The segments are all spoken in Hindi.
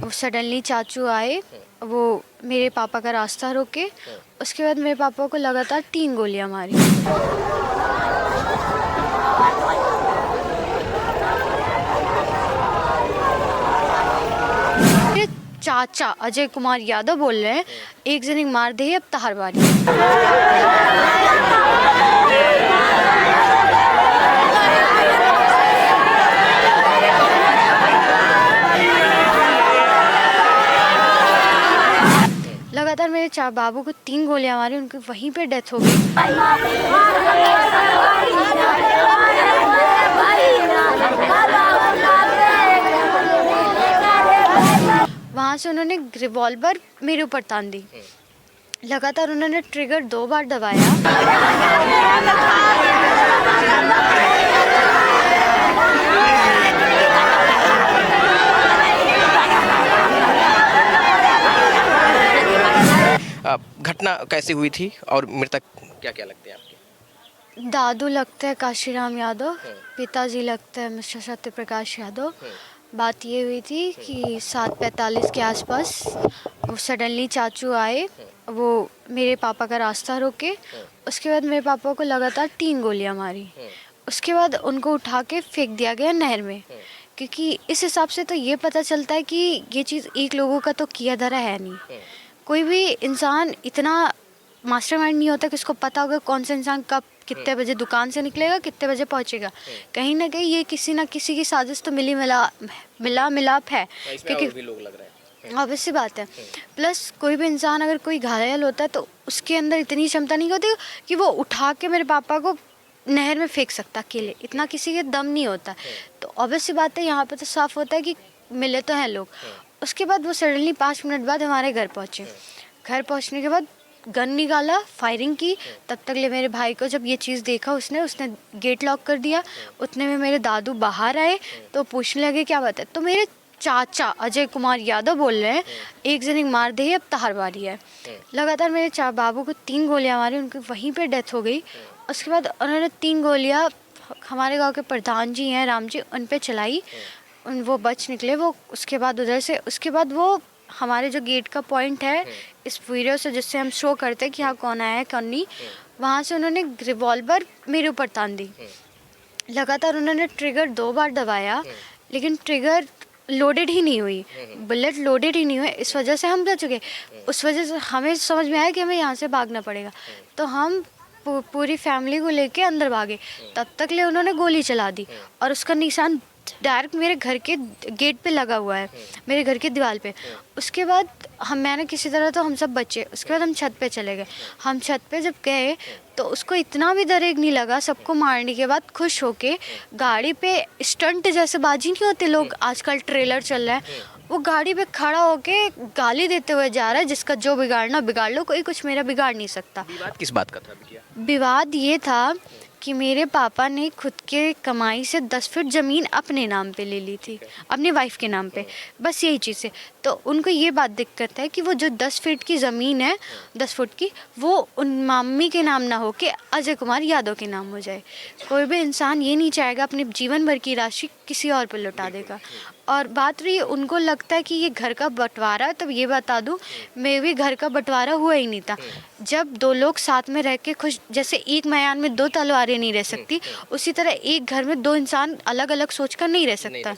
वो सडनली चाचू आए, वो मेरे पापा का रास्ता रोके। उसके बाद मेरे पापा को लगातार 3 गोलियां मारी। मेरे चाचा अजय कुमार यादव बोल रहे हैं, एक जने मार दे अब तहार बारी। लगातार मेरे बाबू को 3 गोलियां मारी, उनकी वहीं पे डेथ हो गई। वहाँ से उन्होंने रिवॉल्वर मेरे ऊपर तान दी। लगातार उन्होंने ट्रिगर 2 बार दबाया। घटना कैसे हुई थी और मृतक क्या क्या लगते हैं आपके? दादू लगते हैं काशीराम यादव, पिताजी लगते हैं मिस्टर सत्य प्रकाश यादव। बात ये हुई थी कि 7:45 के आसपास वो सडनली चाचू आए, वो मेरे पापा का रास्ता रोके। उसके बाद मेरे पापा को लगातार 3 गोलियां मारी। उसके बाद उनको उठा के फेंक दिया गया नहर में, क्योंकि इस हिसाब से तो ये पता चलता है कि ये चीज़ एक लोगों का तो किया धरा है नहीं। कोई भी इंसान इतना मास्टरमाइंड नहीं होता कि उसको पता होगा कौन सा इंसान कब कितने बजे दुकान से निकलेगा, कितने बजे पहुंचेगा। कहीं ना कहीं ये किसी ना किसी की साजिश तो मिलाप है, क्योंकि भी लोग लग रहे हैं। ऑब्वियस सी बात है। प्लस कोई भी इंसान अगर कोई घायल होता है तो उसके अंदर इतनी क्षमता नहीं होती कि वो उठा के मेरे पापा को नहर में फेंक सकता अकेले, इतना किसी के दम नहीं होता। तो ऑब्वियस सी बात है, यहाँ पे तो साफ होता है कि मिले तो हैं लोग। उसके बाद वो सडनली 5 मिनट बाद हमारे घर पहुँचे। घर पहुँचने के बाद गन निकाला, फायरिंग की। तब तक ले मेरे भाई को जब ये चीज़ देखा उसने गेट लॉक कर दिया। उतने में मेरे दादू बाहर आए तो पूछने लगे क्या बात है। तो मेरे चाचा अजय कुमार यादव बोल रहे हैं, एक जने मार दे अब तहार बारी है। लगातार मेरे बाबू को 3 गोलियां मारी, उनकी वहीं पे डेथ हो गई। उसके बाद उन्होंने 3 गोलियां हमारे गाँव के प्रधान जी हैं राम जी, उन पर चलाई। वो बच निकले। वो उसके बाद उधर से उसके बाद वो हमारे जो गेट का पॉइंट है इस वीडियो से जिससे हम शो करते हैं कि हाँ कौन आया है कौन नहीं, वहाँ से उन्होंने रिवॉल्वर मेरे ऊपर तान दी। लगातार उन्होंने ट्रिगर 2 बार दबाया, लेकिन ट्रिगर लोडेड ही नहीं हुई, बुलेट लोडेड ही नहीं हुई। इस वजह से हम बच चुके। उस वजह से हमें समझ में आया कि हमें यहाँ से भागना पड़ेगा, तो हम पूरी फैमिली को लेके अंदर भागे। तब तक ले उन्होंने गोली चला दी और उसका निशान डायरेक्ट मेरे घर के गेट पे लगा हुआ है, मेरे घर के दीवार पे। उसके बाद मैंने किसी तरह तो हम सब बचे। उसके बाद हम छत पे चले गए। हम छत पे जब गए तो उसको इतना भी दरेग नहीं लगा। सबको मारने के बाद खुश होके गाड़ी पे स्टंट जैसे बाजी नहीं होते लोग, आजकल ट्रेलर चल रहा है, वो गाड़ी पे खड़ा होके गाली देते हुए जा रहा है, जिसका जो बिगाड़ना बिगाड़ लो, कोई कुछ मेरा बिगाड़ नहीं सकता। विवाद किस बात का था भैया? विवाद ये था कि मेरे पापा ने खुद के कमाई से 10 फीट ज़मीन अपने नाम पे ले ली थी, अपनी वाइफ के नाम पे, बस यही चीज़ है। तो उनको ये बात दिक्कत है कि वो जो 10 फीट की ज़मीन है, 10 फुट की, वो उन मम्मी के नाम ना हो के अजय कुमार यादव के नाम हो जाए। कोई भी इंसान ये नहीं चाहेगा अपने जीवन भर की राशि किसी और पर लौटा देगा। और बात रही उनको लगता है कि ये घर का बंटवारा, तब ये बता दूं, मैं भी घर का बंटवारा हुआ ही नहीं था। जब 2 लोग साथ में रह के खुश, जैसे एक मैदान में 2 तलवारें नहीं रह सकती, उसी तरह एक घर में 2 इंसान अलग अलग सोचकर नहीं रह सकता।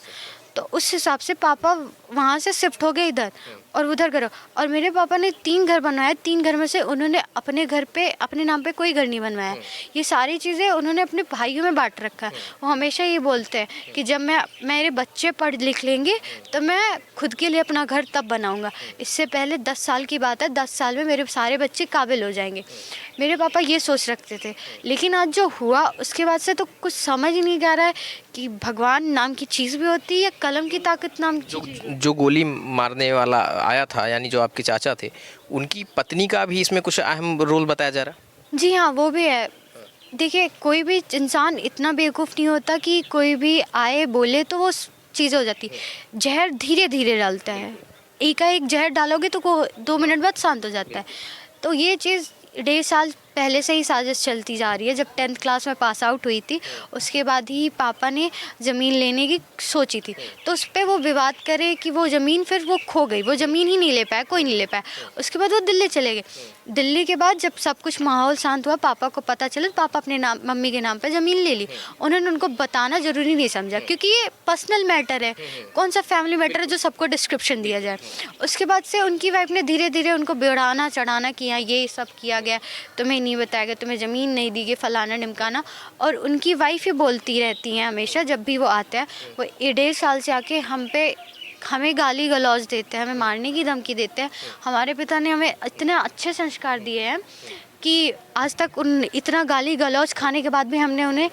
तो उस हिसाब से पापा वहाँ से शिफ्ट हो गए इधर और उधर करो। और मेरे पापा ने 3 घर बनवाए, 3 घर में से उन्होंने अपने घर पे अपने नाम पे कोई घर नहीं बनवाया। ये सारी चीज़ें उन्होंने अपने भाइयों में बांट रखा है। वो हमेशा ये बोलते हैं कि जब मेरे बच्चे पढ़ लिख लेंगे तो मैं खुद के लिए अपना घर तब बनाऊंगा। इससे पहले 10 साल की बात है, 10 साल में मेरे सारे बच्चे काबिल हो जाएंगे। मेरे पापा ये सोच रखते थे, लेकिन आज जो हुआ उसके बाद से तो कुछ समझ ही नहीं आ रहा है कि भगवान नाम की चीज़ भी होती है या कलम की ताकत नाम की। जो गोली मारने वाला आया था, यानी जो आपके चाचा थे, उनकी पत्नी का भी इसमें कुछ अहम रोल बताया जा रहा? जी हाँ, वो भी है। देखिए, कोई भी इंसान इतना बेवकूफ़ नहीं होता कि कोई भी आए बोले तो वो चीज़ हो जाती। जहर धीरे धीरे डालता है, एकाएक जहर डालोगे तो 2 मिनट बाद शांत हो जाता है। तो ये चीज़ 1.5 साल पहले से ही साजिश चलती जा रही है। जब 10th क्लास में पास आउट हुई थी उसके बाद ही पापा ने ज़मीन लेने की सोची थी, तो उस पर वो विवाद करे कि वो ज़मीन फिर वो खो गई, वो ज़मीन ही नहीं ले पाया, कोई नहीं ले पाया। उसके बाद वो दिल्ली चले गए। दिल्ली के बाद जब सब कुछ माहौल शांत हुआ, पापा को पता चला, पापा अपने नाम मम्मी के नाम पे ज़मीन ले ली। उन्होंने उनको बताना ज़रूरी नहीं समझा, क्योंकि ये पर्सनल मैटर है, कौन सा फैमिली मैटर है जो सबको डिस्क्रिप्शन दिया जाए। उसके बाद से उनकी वाइफ ने धीरे धीरे उनको बढ़ाना चढ़ाना किया, ये सब किया गया, तुम्हें नहीं बताया गया, तुम्हें ज़मीन नहीं दी गई, फलाना ढिमकाना। और उनकी वाइफ ही बोलती रहती हैं हमेशा, जब भी वो आते हैं वो 1.5 साल से आके हमें गाली गलौज देते हैं, हमें मारने की धमकी देते हैं। हमारे पिता ने हमें इतने अच्छे संस्कार दिए हैं कि आज तक उन इतना गाली गलौज खाने के बाद भी हमने उन्हें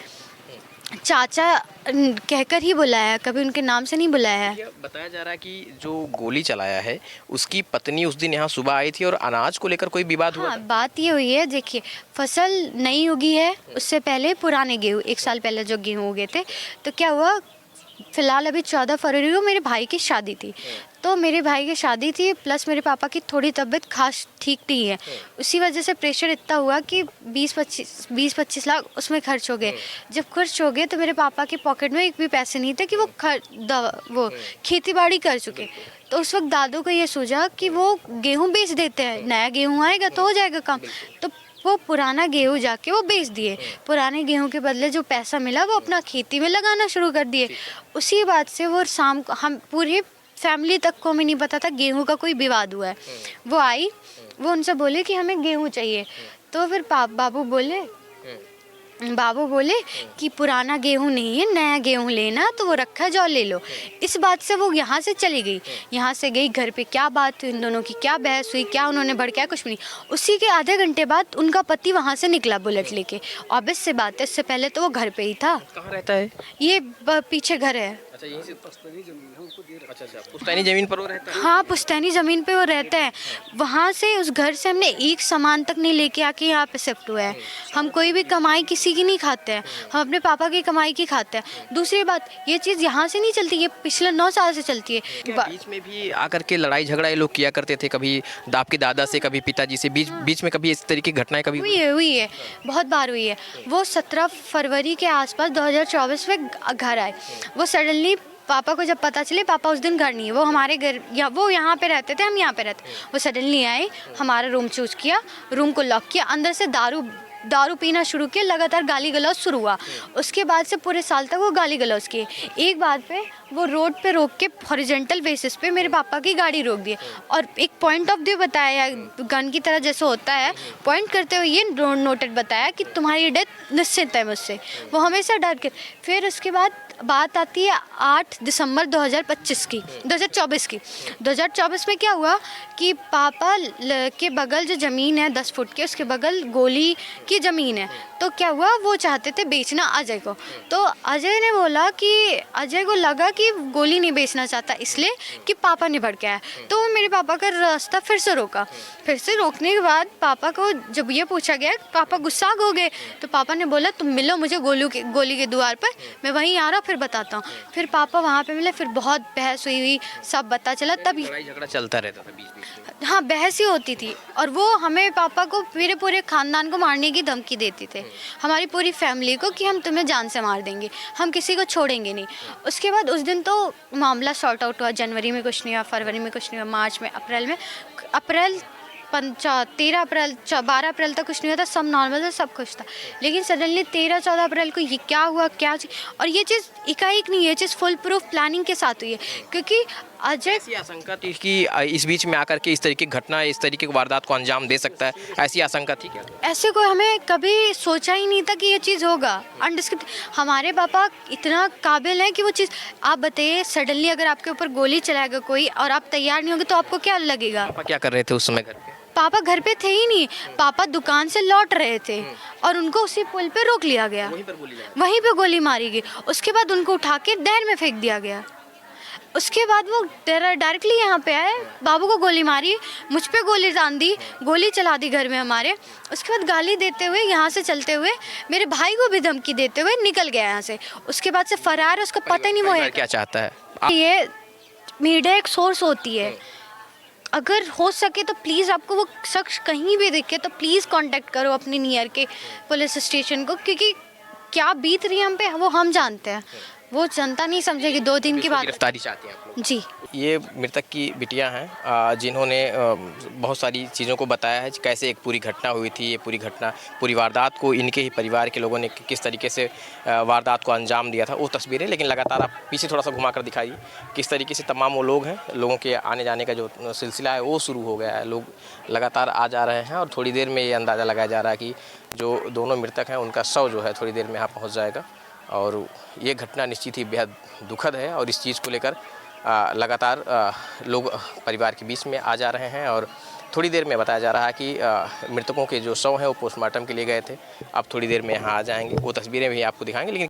चाचा कहकर ही बुलाया है, कभी उनके नाम से नहीं बुलाया है। बताया जा रहा है कि जो गोली चलाया है उसकी पत्नी उस दिन यहाँ सुबह आई थी और अनाज को लेकर कोई विवाद हुआ हाँ, था? बात ये हुई है, देखिए फसल नई उगी है, उससे पहले पुराने गेहूँ 1 साल पहले जो गेहूँ उगे थे, तो क्या हुआ, फ़िलहाल अभी 14 फरवरी को मेरे भाई की शादी थी, तो मेरे भाई की शादी थी प्लस मेरे पापा की थोड़ी तबीयत खास ठीक नहीं है, उसी वजह से प्रेशर इतना हुआ कि 20-25 लाख उसमें खर्च हो गए। जब खर्च हो गए तो मेरे पापा के पॉकेट में एक भी पैसे नहीं थे कि वो खेती बाड़ी कर चुके। तो उस वक्त दादू को ये सूझा कि वो गेहूँ बेच देते हैं, नया गेहूँ आएगा तो हो जाएगा काम। तो वो पुराना गेहूँ जाके वो बेच दिए, पुराने गेहूँ के बदले जो पैसा मिला वो अपना खेती में लगाना शुरू कर दिए। उसी बात से वो शाम को हम पूरी फैमिली तक को हमें नहीं पता था गेहूँ का कोई विवाद हुआ है। वो आई, वो उनसे बोले कि हमें गेहूँ चाहिए, तो फिर बाबू बोले कि पुराना गेहूँ नहीं है, नया गेहूँ लेना, तो वो रखा जाओ ले लो। इस बात से वो यहाँ से चली गई, यहाँ से गई, घर पे क्या बात हुई, इन दोनों की क्या बहस हुई, क्या उन्होंने भड़काया, कुछ भी नहीं। उसी के आधे घंटे बाद उनका पति वहाँ से निकला बुलेट लेके। ऑब्वियस से बात है, इससे पहले तो वो घर पे ही था। कहाँ रहता है? ये पीछे घर है। अच्छा, यहीं से पुश्तैनी जमीन पर वो रहता है? हाँ, पुश्तैनी ज़मीन पे वो रहता है। वहाँ से उस घर से हमने एक सामान तक नहीं लेके आके यहाँ पे शिफ्ट हुआ है। हम कोई भी कमाई किसी की नहीं खाते हैं, हम अपने पापा की कमाई की खाते हैं। दूसरी बात, ये चीज़ यहाँ से नहीं चलती, ये पिछले 9 साल से चलती है। बीच में भी आकर के लड़ाई झगड़ा ये लोग किया करते थे, कभी आपके दादा से, कभी पिताजी से, बीच में कभी इस तरीके की घटनाएं कभी हुई है, बहुत बार हुई है। वो 17 फरवरी के आसपास 2024 में घर आए। वो सडनली पापा को जब पता चले, पापा उस दिन घर नहीं है, वो हमारे घर वो यहाँ पे रहते थे, हम यहाँ पे रहते। वो सडनली आए, हमारा रूम चूज किया, रूम को लॉक किया, अंदर से दारू पीना शुरू किया, लगातार गाली गलौज शुरू हुआ। उसके बाद से पूरे साल तक वो गाली गलौज किए। एक बात पे वो रोड पे रोक के हॉरिजॉन्टल बेसिस पे मेरे पापा की गाड़ी रोक दी और एक पॉइंट ऑफ व्यू बताया, गन की तरह जैसे होता है, पॉइंट करते हुए ये नोटेड बताया कि तुम्हारी डेथ निश्चित है मुझसे। वो हमेशा डर के। फिर उसके बाद बात आती है 8 दिसंबर 2024 की। 2024 में क्या हुआ कि पापा के बगल जो ज़मीन है 10 फुट की, उसके बगल गोली की ज़मीन है। तो क्या हुआ, वो चाहते थे बेचना अजय को। तो अजय ने बोला कि अजय को लगा कि गोली नहीं बेचना चाहता, इसलिए कि पापा ने भड़काया। तो वो मेरे पापा का रास्ता फिर से रोका। फिर से रोकने के बाद पापा को जब ये पूछा गया, पापा गुस्सा हो गए। तो पापा ने बोला तुम मिलो मुझे गोली के द्वार पर, मैं वहीं आ रहा फिर बताता हूँ। फिर पापा वहाँ पे मिले, फिर बहुत बहस हुई, सब पता चला। तब लड़ाई झगड़ा चलता रहता था बीच में? हाँ, बहस ही होती थी। और वो हमें, पापा को, मेरे पूरे ख़ानदान को मारने की धमकी देते थे, हमारी पूरी फैमिली को, कि हम तुम्हें जान से मार देंगे, हम किसी को छोड़ेंगे नहीं। उसके बाद उस दिन तो मामला सॉर्ट आउट हुआ। जनवरी में कुछ नहीं हुआ, फरवरी में कुछ नहीं हुआ, मार्च में, अप्रैल 13 अप्रैल 12 अप्रैल तक कुछ नहीं हुआ था, सब नॉर्मल था, सब कुछ था। लेकिन सडनली 13-14 अप्रैल को ये क्या हुआ, क्या चीज़, और ये चीज़ एकाएक नहीं है, ये चीज़ फुल प्रूफ प्लानिंग के साथ हुई है। क्योंकि अजय, ऐसी आशंका थी कि इस बीच में आकर के इस तरीके की घटना, इस तरीके की वारदात को अंजाम दे सकता है, ऐसी आशंका थी क्या? ऐसे कोई हमें कभी सोचा ही नहीं था कि ये चीज़ होगा। अनडिस्क्रिप्ट, हमारे पापा इतना काबिल हैं कि वो चीज़, आप बताइए, सडनली अगर आपके ऊपर गोली चलाएगा कोई और आप तैयार नहीं होंगे तो आपको क्या लगेगा? पापा क्या कर रहे थे उस समय घर पे? पापा घर पे थे ही नहीं, पापा दुकान से लौट रहे थे और उनको उसी पुल पे रोक लिया गया, वहीं पे गोली मारी गई। उसके बाद उनको उठा के नहर में फेंक दिया गया। उसके बाद वो डायरेक्टली यहाँ पे आए, बाबू को गोली मारी, मुझ पे गोली तान दी, गोली चला दी घर में हमारे। उसके बाद गाली देते हुए, यहाँ से चलते हुए, मेरे भाई को भी धमकी देते हुए निकल गया यहाँ से। उसके बाद से फरार, उसको पता ही नहीं वो है क्या चाहता है। ये मीडिया एक सोर्स होती है, अगर हो सके तो प्लीज़ आपको वो शख्स कहीं भी दिखे तो प्लीज़ कांटेक्ट करो अपने नियर के पुलिस स्टेशन को, क्योंकि क्या बीत रही है हम पे वो हम जानते हैं, वो जनता नहीं समझेगी। 2 दिन की बात। गिरफ्तारी चाहते हैं आप लोग? जी। ये मृतक की बिटिया हैं जिन्होंने बहुत सारी चीज़ों को बताया है कि कैसे एक पूरी घटना हुई थी। ये पूरी घटना, पूरी वारदात को इनके ही परिवार के लोगों ने किस तरीके से वारदात को अंजाम दिया था, वो तस्वीरें। लेकिन लगातार आप पीछे थोड़ा सा घुमा कर दिखाइए किस तरीके से तमाम वो लोग हैं, लोगों के आने जाने का जो सिलसिला है वो शुरू हो गया है। लोग लगातार आ जा रहे हैं और थोड़ी देर में ये अंदाज़ा लगाया जा रहा है कि जो दोनों मृतक हैं उनका शव जो है थोड़ी देर में यहाँ पहुँच जाएगा। और ये घटना निश्चित ही बेहद दुखद है और इस चीज़ को लेकर लगातार लोग परिवार के बीच में आ जा रहे हैं। और थोड़ी देर में बताया जा रहा है कि मृतकों के जो शव हैं वो पोस्टमार्टम के लिए गए थे, अब थोड़ी देर में यहाँ आ जाएंगे। वो तस्वीरें भी आपको दिखाएंगे। लेकिन